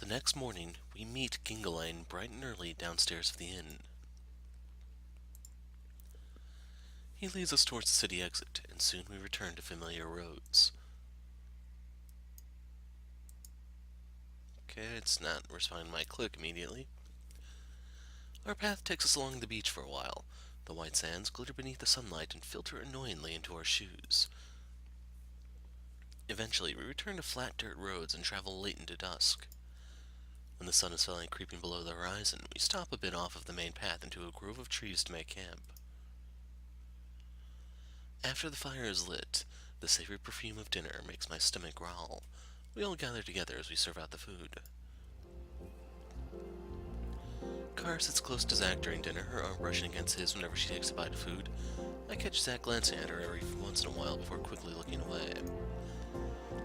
The next morning, we meet Gingeline bright and early downstairs of the inn. He leads us towards the city exit, and soon we return to familiar roads. Okay, it's not responding to my click immediately. Our path takes us along the beach for a while. The white sands glitter beneath the sunlight and filter annoyingly into our shoes. Eventually, we return to flat dirt roads and travel late into dusk. When the sun is finally creeping below the horizon, we stop a bit off of the main path into a grove of trees to make camp. After the fire is lit, the savory perfume of dinner makes my stomach growl. We all gather together as we serve out the food. Car sits close to Zack during dinner, her arm brushing against his whenever she takes a bite of food. I catch Zack glancing at her every once in a while before quickly looking away.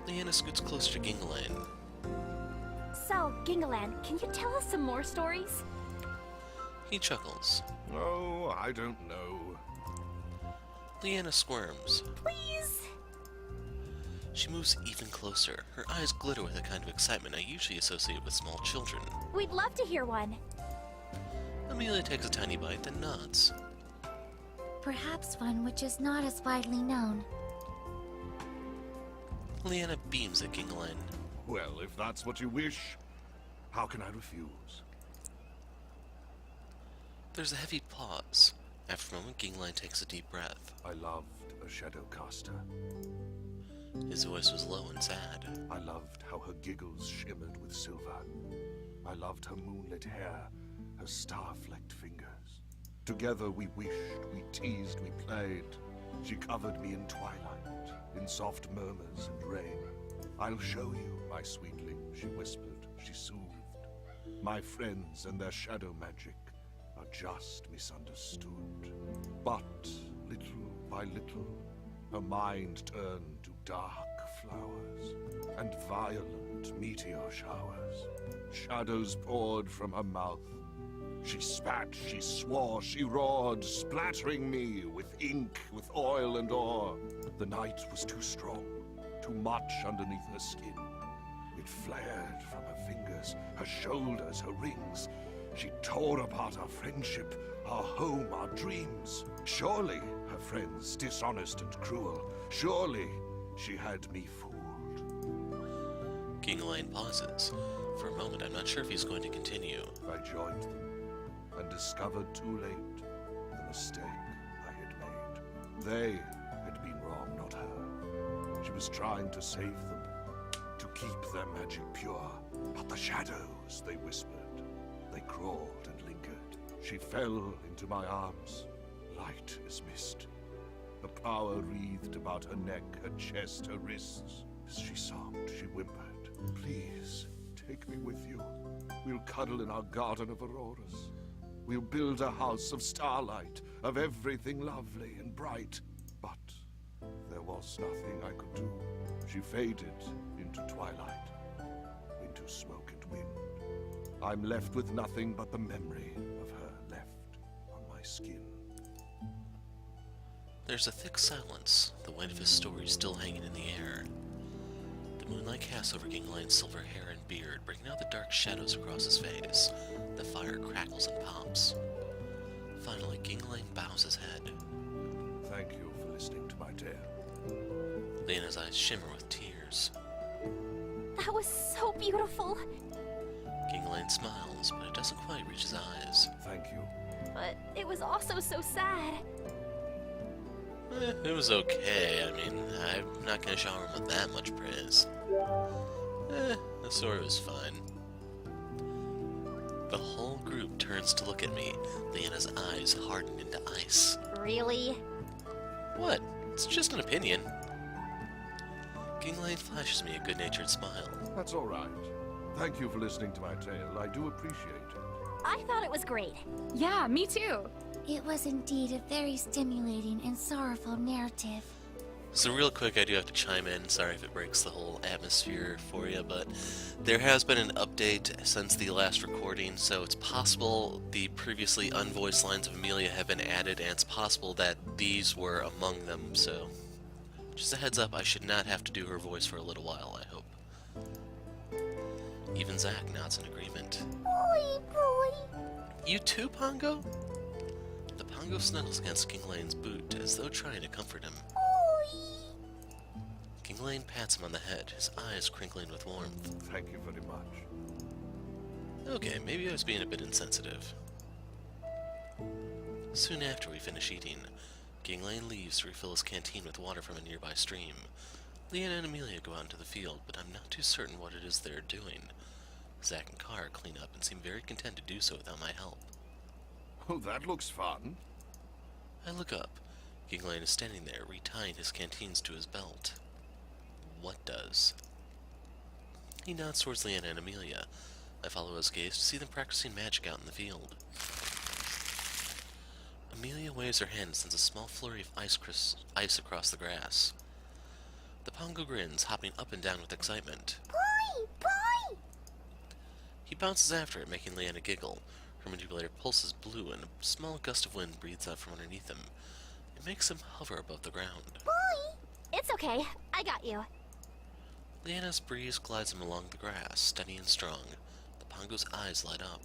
Leanna scoots closer to Gingeline. So, Gingeland, can you tell us some more stories? He chuckles. Oh, I don't know. Leanna squirms. Please? She moves even closer. Her eyes glitter with a kind of excitement I usually associate with small children. We'd love to hear one. Amelia takes a tiny bite, then nods. Perhaps one which is not as widely known. Leanna beams at Gingeline. Well, if that's what you wish, how can I refuse? There's a heavy pause. After a moment, Gingeline takes a deep breath. I loved a Shadowcaster. His voice was low and sad. I loved how her giggles shimmered with silver. I loved her moonlit hair, her star-flecked fingers. Together we wished, we teased, we played. She covered me in twilight, in soft murmurs and rain. I'll show you, my sweetling, she whispered, she soothed. My friends and their shadow magic are just misunderstood. But, little by little, her mind turned to dark flowers and violent meteor showers. Shadows poured from her mouth. She spat, she swore, she roared, splattering me with ink, with oil and ore. The night was too strong, too much underneath her skin. It flared from her fingers, her shoulders, her rings. She tore apart our friendship, our home, our dreams. Surely, her friends, dishonest and cruel. Surely, she had me fooled. Gingeline pauses. For a moment, I'm not sure if he's going to continue. I joined them and discovered too late the mistake I had made. They had been wrong, not her. She was trying to save them, to keep their magic pure. But the shadows, they whispered. They crawled and lingered. She fell into my arms, light as mist. The power wreathed about her neck, her chest, her wrists. As she sobbed, she whimpered, "Please, take me with you. We'll cuddle in our garden of auroras. We'll build a house of starlight, of everything lovely and bright." But there was nothing I could do. She faded into twilight, into smoke and wind. I'm left with nothing but the memory of her left on my skin. There's a thick silence, the weight of his story still hanging in the air. The moonlight casts over Gingeline's silver hair and beard, bringing out the dark shadows across his face. The fire crackles and pops. Finally, Gingeline bows his head. Thank you for listening to my tale. Lena's eyes shimmer with tears. That was so beautiful. Gingeline smiles, but it doesn't quite reach his eyes. Thank you. But it was also so sad. It was okay. I mean, I'm not gonna shower him with that much praise. The story was fine. The whole group turns to look at me. Leanna's eyes harden into ice. Really? What? It's just an opinion. Gingeline flashes me a good-natured smile. That's all right. Thank you for listening to my tale. I do appreciate it. I thought it was great. Yeah, me too. It was indeed a very stimulating and sorrowful narrative. So real quick, I do have to chime in. Sorry if it breaks the whole atmosphere for you, but there has been an update since the last recording, so it's possible the previously unvoiced lines of Amelia have been added, and it's possible that these were among them, so just a heads up, I should not have to do her voice for a little while, I hope. Even Zack nods in agreement. Boy. You too, Pongo? The Pongo snuggles against Ginglane's boot as though trying to comfort him. Ginglane pats him on the head, his eyes crinkling with warmth. Thank you very much. Okay, maybe I was being a bit insensitive. Soon after we finish eating, Ginglane leaves to refill his canteen with water from a nearby stream. Leanna and Amelia go out into the field, but I'm not too certain what it is they're doing. Zack and Carr clean up and seem very content to do so without my help. Oh, that looks fun. I look up. Ginglane is standing there, retying his canteens to his belt. What does? He nods towards Leanna and Amelia. I follow his gaze to see them practicing magic out in the field. Amelia waves her hand and sends a small flurry of ice across the grass. The Pongo grins, hopping up and down with excitement. Boy. He bounces after it, making Leanna giggle. Her manipulator pulses blue, and a small gust of wind breathes out from underneath him. It makes him hover above the ground. Boy. It's okay. I got you. Leanna's breeze glides him along the grass, steady and strong. The Pongo's eyes light up.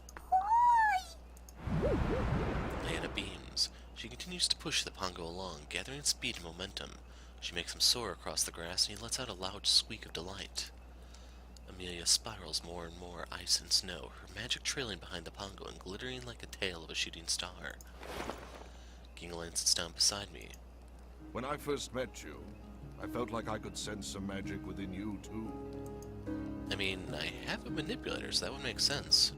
Leanna beams. She continues to push the Pongo along, gathering speed and momentum. She makes him soar across the grass, and he lets out a loud squeak of delight. Amelia spirals more and more ice and snow, her magic trailing behind the Pongo and glittering like the tail of a shooting star. Ginglane sits down beside me. When I first met you, I felt like I could sense some magic within you, too. I mean, I have a manipulator, so that would make sense.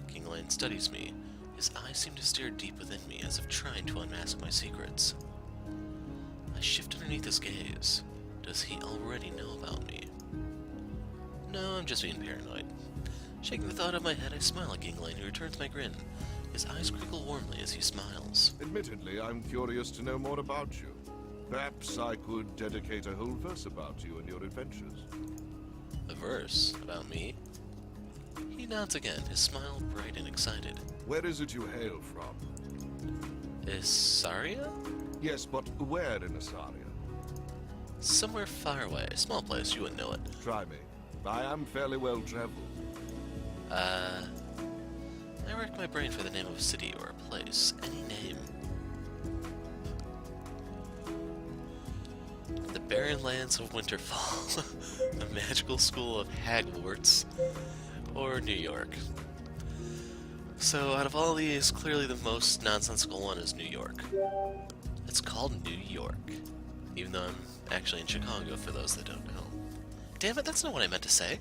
Ginglane studies me. His eyes seem to stare deep within me, as if trying to unmask my secrets. I shift underneath his gaze. Does he already know about me? No, I'm just being paranoid. Shaking the thought out of my head, I smile at Ginglane, who returns my grin. His eyes crinkle warmly as he smiles. Admittedly, I'm curious to know more about you. Perhaps I could dedicate a whole verse about you and your adventures. A verse? About me? He nods again, his smile bright and excited. Where is it you hail from? Isaria? Yes, but where in Asaria? Somewhere far away. Small place, you wouldn't know it. Try me. I am fairly well traveled. I rack my brain for the name of a city or a place. Any name. The barren lands of Winterfall. A magical school of Hagwarts. Or New York. So, out of all these, clearly the most nonsensical one is New York. It's called New York. Even though I'm actually in Chicago, for those that don't know. Damn it, that's not what I meant to say.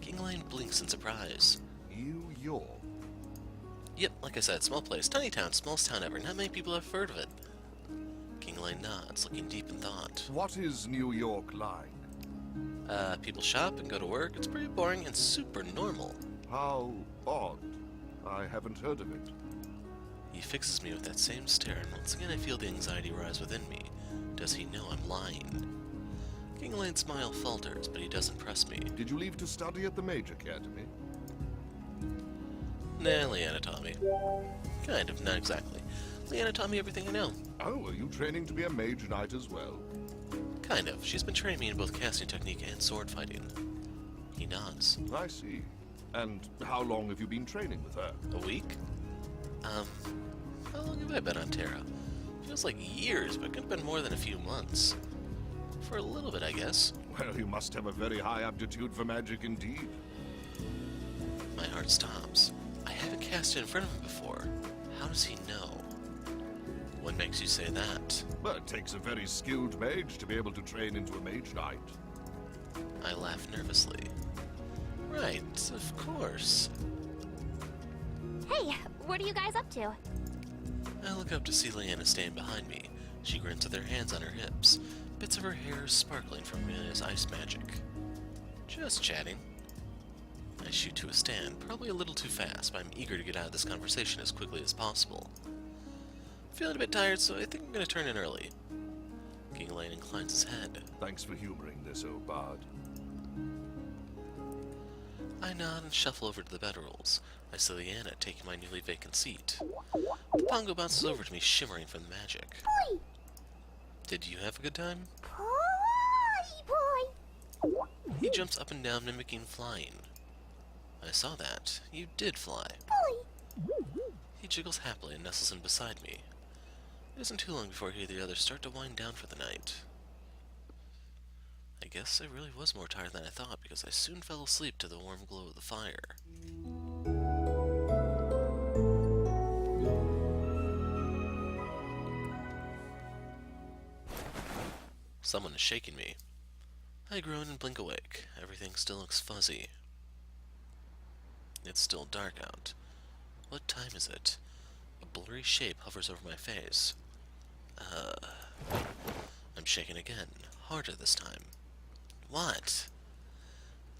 Ginglane blinks in surprise. New York? Yep, like I said, small place, tiny town, smallest town ever. Not many people have heard of it. Ginglane nods, looking deep in thought. What is New York like? People shop and go to work. It's pretty boring and super normal. How odd. I haven't heard of it. He fixes me with that same stare, and once again I feel the anxiety rise within me. Does he know I'm lying? Ginglane's smile falters, but he doesn't press me. Did you leave to study at the Mage Academy? Nah, Leanna taught me. Kind of, not exactly. Leanna taught me everything I know. Oh, are you training to be a mage knight as well? Kind of. She's been training me in both casting technique and sword fighting. He nods. I see. And how long have you been training with her? A week? How long have I been on Terra? Feels like years, but could have been more than a few months. For a little bit, I guess. Well, you must have a very high aptitude for magic indeed. My heart stops. I haven't cast it in front of him before. How does he know? What makes you say that? Well, it takes a very skilled mage to be able to train into a mage knight. I laugh nervously. Right, of course. Hey, what are you guys up to? I look up to see Leanna standing behind me. She grins with her hands on her hips, bits of her hair sparkling from Amelia's ice magic. Just chatting. I shoot to a stand, probably a little too fast, but I'm eager to get out of this conversation as quickly as possible. Feeling a bit tired, so I think I'm going to turn in early. Ginglane inclines his head. Thanks for humoring this, old bard. I nod and shuffle over to the bedrolls. I see Leanna taking my newly vacant seat. The Pongo bounces over to me, shimmering from the magic. Boy, Did you have a good time? boy. He jumps up and down, mimicking flying. I saw that. You did fly. He jiggles happily and nestles in beside me. It isn't too long before I hear the others start to wind down for the night. I guess I really was more tired than I thought, because I soon fell asleep to the warm glow of the fire. Someone is shaking me. I groan and blink awake. Everything still looks fuzzy. It's still dark out. What time is it? A blurry shape hovers over my face. I'm shaken again, harder this time. What?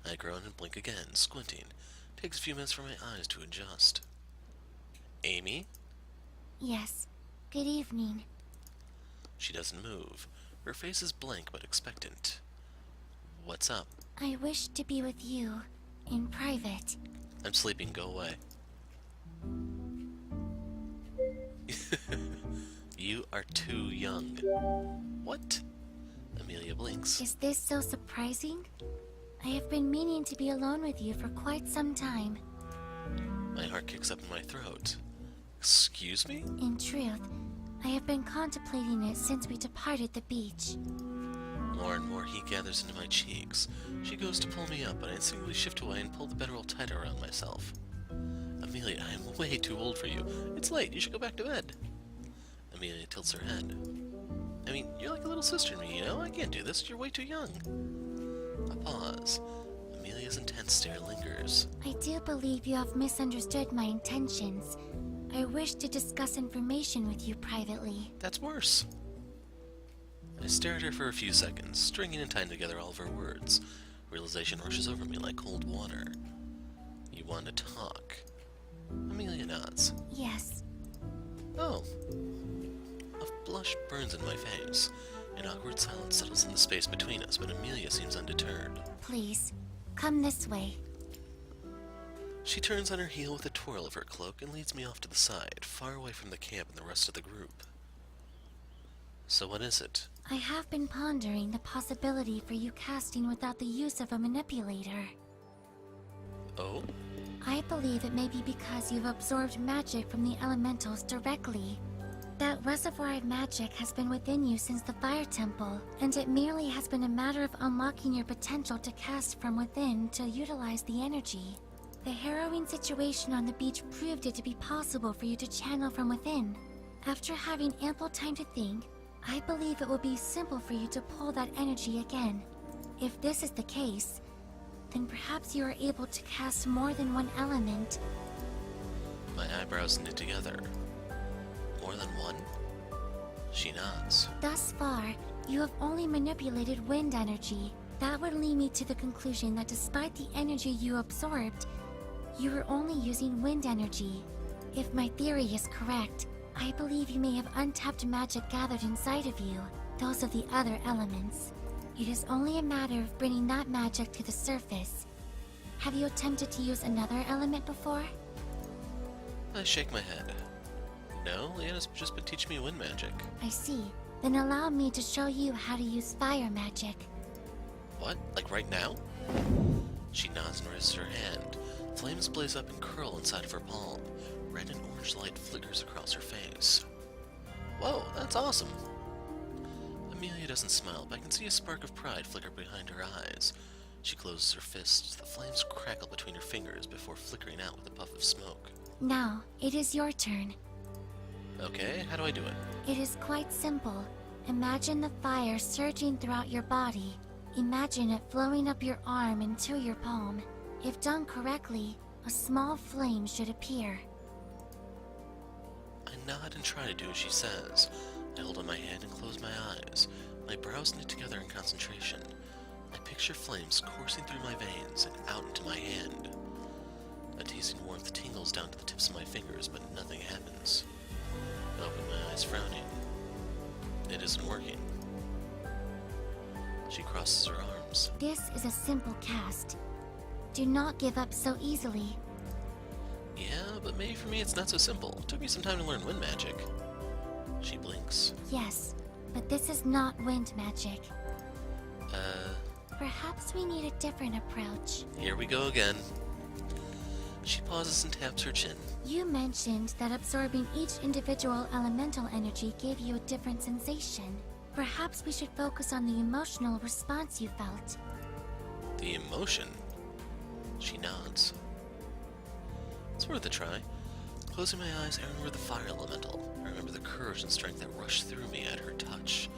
I groan and blink again, squinting. Takes a few minutes for my eyes to adjust. Amy? Yes. Good evening. She doesn't move. Her face is blank but expectant. What's up? I wish to be with you, in private. I'm sleeping, go away. You are too young. What? Amelia blinks. Is this so surprising? I have been meaning to be alone with you for quite some time. My heart kicks up in my throat. Excuse me? In truth, I have been contemplating it since we departed the beach. More and more heat gathers into my cheeks. She goes to pull me up, but I instinctively shift away and pull the bedroll tighter around myself. Amelia, I am way too old for you. It's late, you should go back to bed. Amelia tilts her head. I mean, you're like a little sister to me, you know? I can't do this, you're way too young. A pause. Amelia's intense stare lingers. I do believe you have misunderstood my intentions. I wish to discuss information with you privately. That's worse. I stare at her for a few seconds, stringing and tying together all of her words. Realization rushes over me like cold water. You want to talk? Amelia nods. Yes. Oh. A blush burns in my face. An awkward silence settles in the space between us, but Amelia seems undeterred. Please, come this way. She turns on her heel with a twirl of her cloak and leads me off to the side, far away from the camp and the rest of the group. So what is it? I have been pondering the possibility for you casting without the use of a manipulator. Oh? I believe it may be because you've absorbed magic from the elementals directly. That reservoir of magic has been within you since the Fire Temple, and it merely has been a matter of unlocking your potential to cast from within to utilize the energy. The harrowing situation on the beach proved it to be possible for you to channel from within. After having ample time to think, I believe it will be simple for you to pull that energy again. If this is the case, then perhaps you are able to cast more than one element. My eyebrows knit together. More than one? She nods. Thus far, you have only manipulated wind energy. That would lead me to the conclusion that despite the energy you absorbed, you were only using wind energy. If my theory is correct, I believe you may have untapped magic gathered inside of you, those of the other elements. It is only a matter of bringing that magic to the surface. Have you attempted to use another element before? I shake my head. No, Leanna's just been teaching me wind magic. I see. Then allow me to show you how to use fire magic. What? Like right now? She nods and raises her hand. Flames blaze up and curl inside of her palm. Red and orange light flickers across her face. Whoa, that's awesome! Amelia doesn't smile, but I can see a spark of pride flicker behind her eyes. She closes her fists. The flames crackle between her fingers before flickering out with a puff of smoke. Now, it is your turn. Okay, how do I do it? It is quite simple. Imagine the fire surging throughout your body. Imagine it flowing up your arm into your palm. If done correctly, a small flame should appear. I nod and try to do as she says. I hold on my hand and close my eyes. My brows knit together in concentration. I picture flames coursing through my veins and out into my hand. A teasing warmth tingles down to the tips of my fingers, but nothing happens. I open my eyes, frowning. It isn't working. She crosses her arms. This is a simple cast. Do not give up so easily. Yeah, but maybe for me it's not so simple. It took me some time to learn wind magic. She blinks. Yes, but this is not wind magic. Perhaps we need a different approach. Here we go again. She pauses and taps her chin. You mentioned that absorbing each individual elemental energy gave you a different sensation. Perhaps we should focus on the emotional response you felt. The emotion? She nods. It's worth a try. Closing my eyes, I remember the fire elemental. I remember the courage and strength that rushed through me at her touch.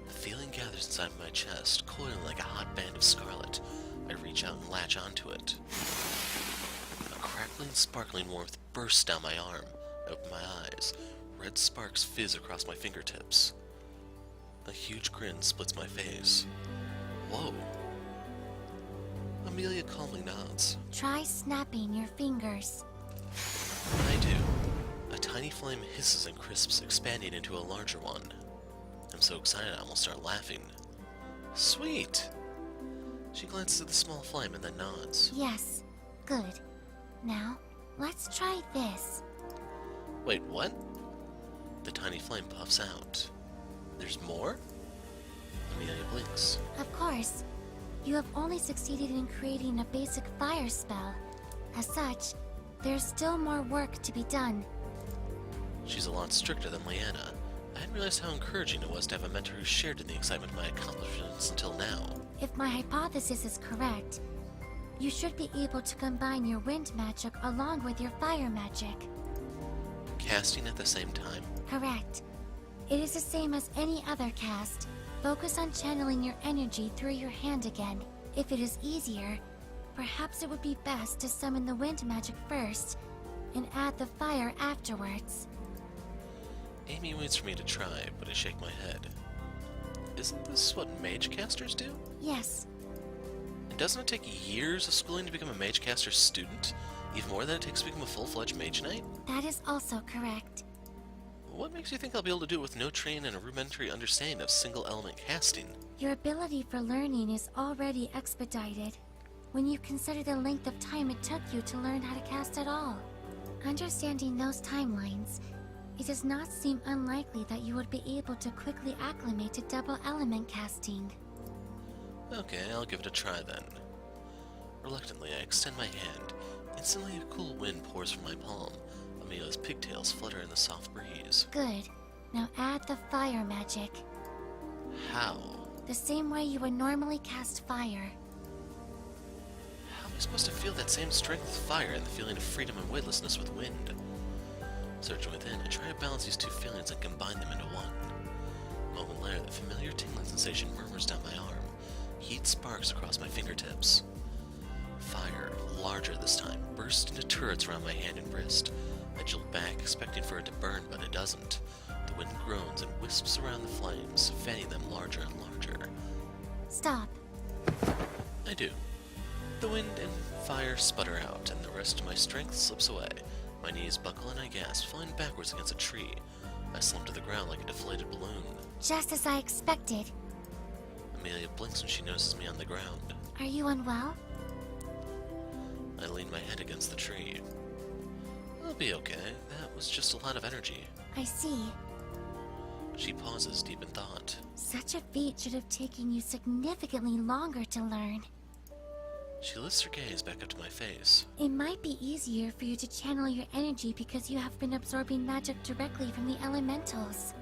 The feeling gathers inside my chest, coiling like a hot band of scarlet. I reach out and latch onto it. A crackling, sparkling warmth bursts down my arm. I open my eyes. Red sparks fizz across my fingertips. A huge grin splits my face. Whoa. Amelia calmly nods. Try snapping your fingers. I do. A tiny flame hisses and crisps, expanding into a larger one. I'm so excited I almost start laughing. Sweet! She glances at the small flame and then nods. Yes, good. Now, let's try this. Wait, what? The tiny flame puffs out. There's more? Amelia blinks. Of course, you have only succeeded in creating a basic fire spell. As such, there's still more work to be done. She's a lot stricter than Leanna. I hadn't realized how encouraging it was to have a mentor who shared in the excitement of my accomplishments until now. If my hypothesis is correct, you should be able to combine your wind magic along with your fire magic. Casting at the same time? Correct. It is the same as any other cast. Focus on channeling your energy through your hand again. If it is easier, perhaps it would be best to summon the wind magic first and add the fire afterwards. Amy waits for me to try, but I shake my head. Isn't this what mage casters do? Yes, And doesn't it take years of schooling to become a mage caster student? Even more than it takes to become a full-fledged mage knight? that is also correct. What makes you think I'll be able to do it with no training and a rudimentary understanding of single-element casting? Your ability for learning is already expedited when you consider the length of time it took you to learn how to cast at all. Understanding those timelines, it does not seem unlikely that you would be able to quickly acclimate to double element casting. Okay, I'll give it a try then. Reluctantly, I extend my hand. Instantly, a cool wind pours from my palm. Amelia's pigtails flutter in the soft breeze. Good. Now add the fire magic. How? The same way you would normally cast fire. How am I supposed to feel that same strength with fire and the feeling of freedom and weightlessness with wind? Searching within, I try to balance these two feelings and combine them into one. A moment later, the familiar tingling sensation murmurs down my arm. Heat sparks across my fingertips. Fire, larger this time, bursts into turrets around my hand and wrist. I jolt back, expecting for it to burn, but it doesn't. The wind groans and wisps around the flames, fanning them larger and larger. Stop. I do. The wind and fire sputter out, and the rest of my strength slips away. My knees buckle and I gasp, falling backwards against a tree. I slump to the ground like a deflated balloon. Just as I expected. Amelia blinks when she notices me on the ground. Are you unwell? I lean my head against the tree. I'll be okay. That was just a lot of energy. I see. She pauses, deep in thought. Such a feat should have taken you significantly longer to learn. She lifts her gaze back up to my face. It might be easier for you to channel your energy because you have been absorbing magic directly from the elementals.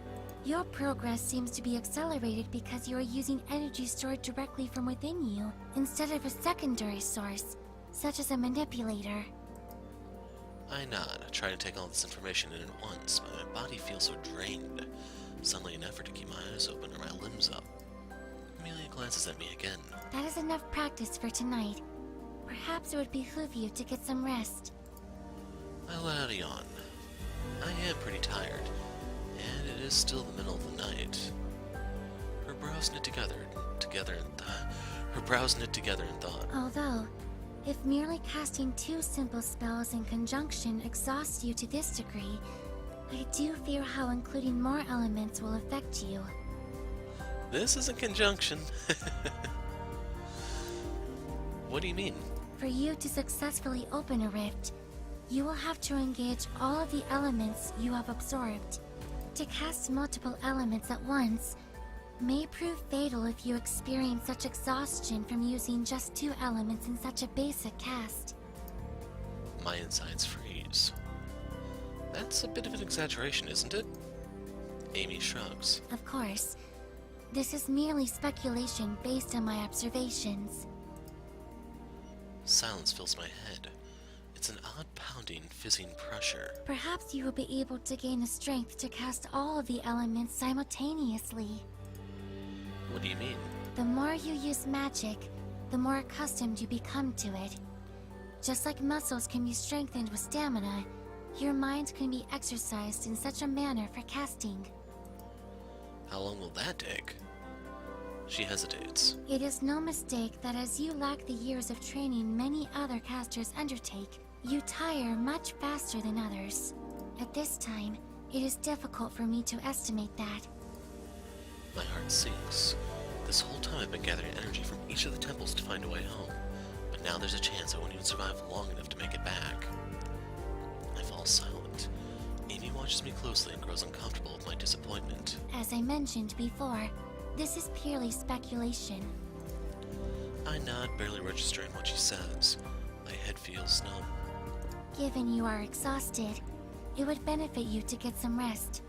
Your progress seems to be accelerated because you are using energy stored directly from within you, instead of a secondary source, such as a manipulator. I nod, trying to take all this information in at once, but my body feels so drained. Suddenly an effort to keep my eyes open or my limbs up. Amelia glances at me again. That is enough practice for tonight. Perhaps it would behoove you to get some rest. I let out a yawn. I am pretty tired, and it is still the middle of the night. Her brows knit together in thought. Although, if merely casting two simple spells in conjunction exhausts you to this degree, I do fear how including more elements will affect you. This isn't conjunction. What do you mean? For you to successfully open a rift, you will have to engage all of the elements you have absorbed. To cast multiple elements at once, may prove fatal if you experience such exhaustion from using just 2 elements in such a basic cast. My insides freeze. That's a bit of an exaggeration, isn't it? Amy shrugs. Of course, this is merely speculation based on my observations. Silence fills my head. It's an odd pounding, fizzing pressure. Perhaps you will be able to gain the strength to cast all of the elements simultaneously. What do you mean? The more you use magic, the more accustomed you become to it. Just like muscles can be strengthened with stamina, your mind can be exercised in such a manner for casting. How long will that take? She hesitates. It is no mistake that as you lack the years of training many other casters undertake, you tire much faster than others. At this time, it is difficult for me to estimate that. My heart sinks. This whole time I've been gathering energy from each of the temples to find a way home, but now there's a chance I won't even survive long enough to make it back. I fall silent. Amy watches me closely and grows uncomfortable with my disappointment. As I mentioned before, this is purely speculation. I nod, barely registering what she says. My head feels numb. Given you are exhausted, it would benefit you to get some rest.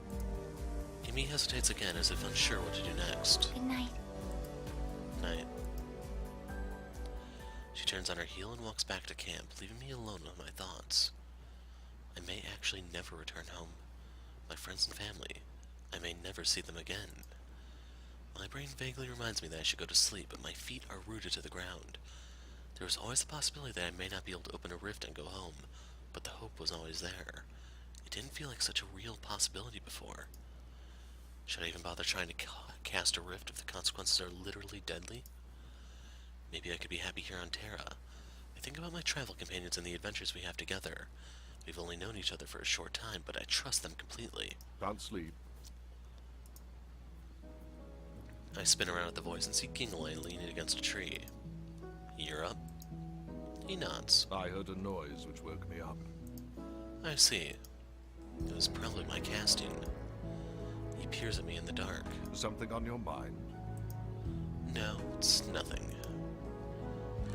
Amy hesitates again as if unsure what to do next. Good night. Night. She turns on her heel and walks back to camp, leaving me alone with my thoughts. I may actually never return home. My friends and family, I may never see them again. My brain vaguely reminds me that I should go to sleep, but my feet are rooted to the ground. There was always the possibility that I may not be able to open a rift and go home, but the hope was always there. It didn't feel like such a real possibility before. Should I even bother trying to cast a rift if the consequences are literally deadly? Maybe I could be happy here on Terra. I think about my travel companions and the adventures we have together. We've only known each other for a short time, but I trust them completely. Can't sleep. I spin around at the voice and see Gingleland leaning against a tree. You're up? He nods. I heard a noise which woke me up. I see. It was probably my casting. He peers at me in the dark. Something on your mind? No, it's nothing.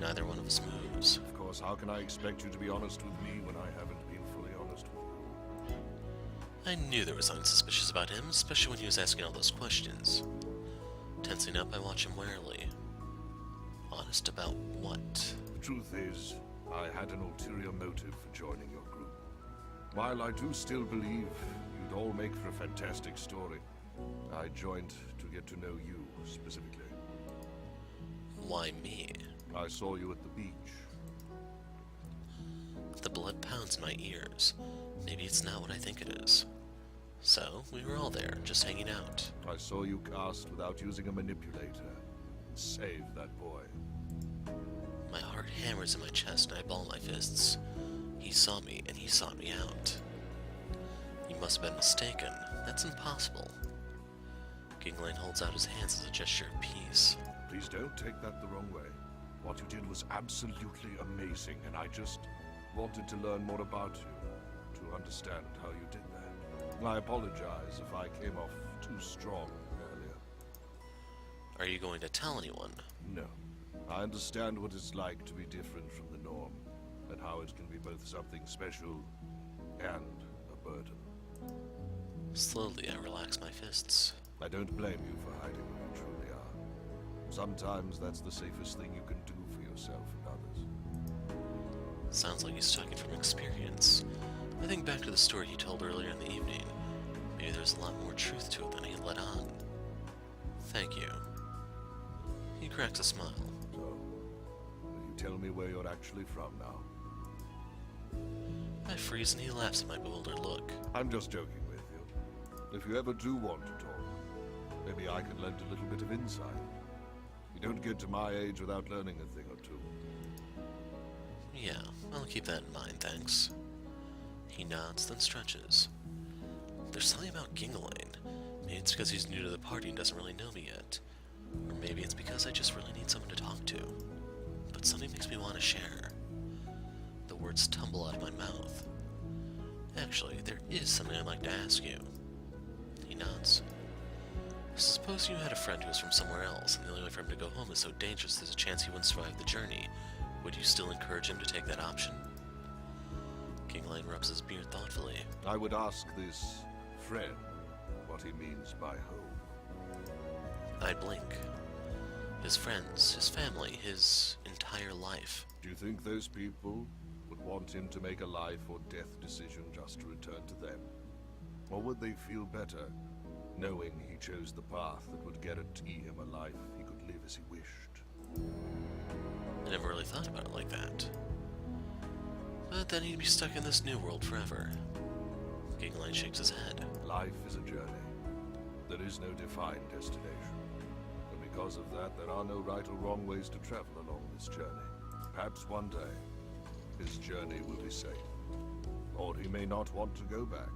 Neither one of us moves. Of course, how can I expect you to be honest with me when I haven't been fully honest with you? I knew there was something suspicious about him, especially when he was asking all those questions. Tensing up, I watch him warily. Honest about what? The truth is, I had an ulterior motive for joining your group. While I do still believe you'd all make for a fantastic story, I joined to get to know you specifically. Why me? I saw you at the beach. The blood pounds in my ears. Maybe it's not what I think it is. So, we were all there, just hanging out. I saw you cast without using a manipulator. Save that boy. My heart hammers in my chest and I ball my fists. He saw me and he sought me out. You must have been mistaken. That's impossible. Gingleland holds out his hands as a gesture of peace. Please don't take that the wrong way. What you did was absolutely amazing, and I just wanted to learn more about you, to understand how you did that. I apologize if I came off too strong earlier. Are you going to tell anyone? No. I understand what it's like to be different from the norm, and how it can be both something special and a burden. Slowly, I relax my fists. I don't blame you for hiding who you truly are. Sometimes that's the safest thing you can do for yourself and others. Sounds like he's talking from experience. I think back to the story he told earlier in the evening. Maybe there's a lot more truth to it than he let on. Thank you. He cracks a smile. So, will you tell me where you're actually from now? I freeze and he laughs at my bewildered look. I'm just joking with you. If you ever do want to talk, maybe I can lend a little bit of insight. You don't get to my age without learning a thing or two. Yeah, I'll keep that in mind, thanks. He nods, then stretches. There's something about Gingleline. Maybe it's because he's new to the party and doesn't really know me yet. Or maybe it's because I just really need someone to talk to. But something makes me want to share. The words tumble out of my mouth. Actually, there is something I'd like to ask you. He nods. Suppose you had a friend who was from somewhere else, and the only way for him to go home is so dangerous there's a chance he wouldn't survive the journey. Would you still encourage him to take that option? Kingline rubs his beard thoughtfully. I would ask this friend what he means by home. I blink. His friends, his family, his entire life. Do you think those people would want him to make a life or death decision just to return to them? Or would they feel better knowing he chose the path that would guarantee him a life he could live as he wished? I never really thought about it like that. But then he'd be stuck in this new world forever. Kingline shakes his head. Life is a journey. There is no defined destination. And because of that, there are no right or wrong ways to travel along this journey. Perhaps one day, his journey will be safe. Or he may not want to go back.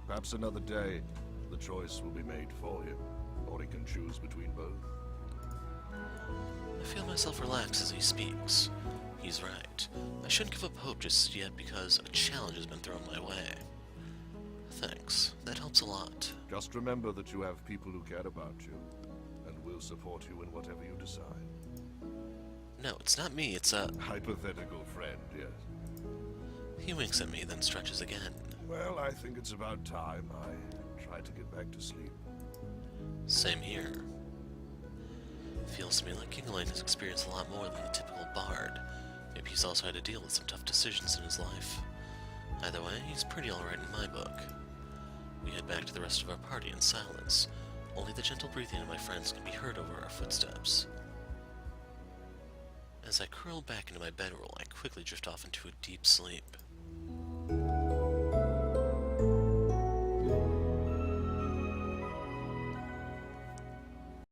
Perhaps another day, the choice will be made for him. Or he can choose between both. I feel myself relax as he speaks. He's right. I shouldn't give up hope just yet because a challenge has been thrown my way. Thanks. That helps a lot. Just remember that you have people who care about you, and will support you in whatever you decide. No, it's not me, it's a... Hypothetical friend, yes. He winks at me, then stretches again. Well, I think it's about time I try to get back to sleep. Same here. Feels to me like Kingline has experienced a lot more than the typical bard. Maybe he's also had to deal with some tough decisions in his life. Either way, he's pretty alright in my book. We head back to the rest of our party in silence. Only the gentle breathing of my friends can be heard over our footsteps. As I curl back into my bedroll, I quickly drift off into a deep sleep.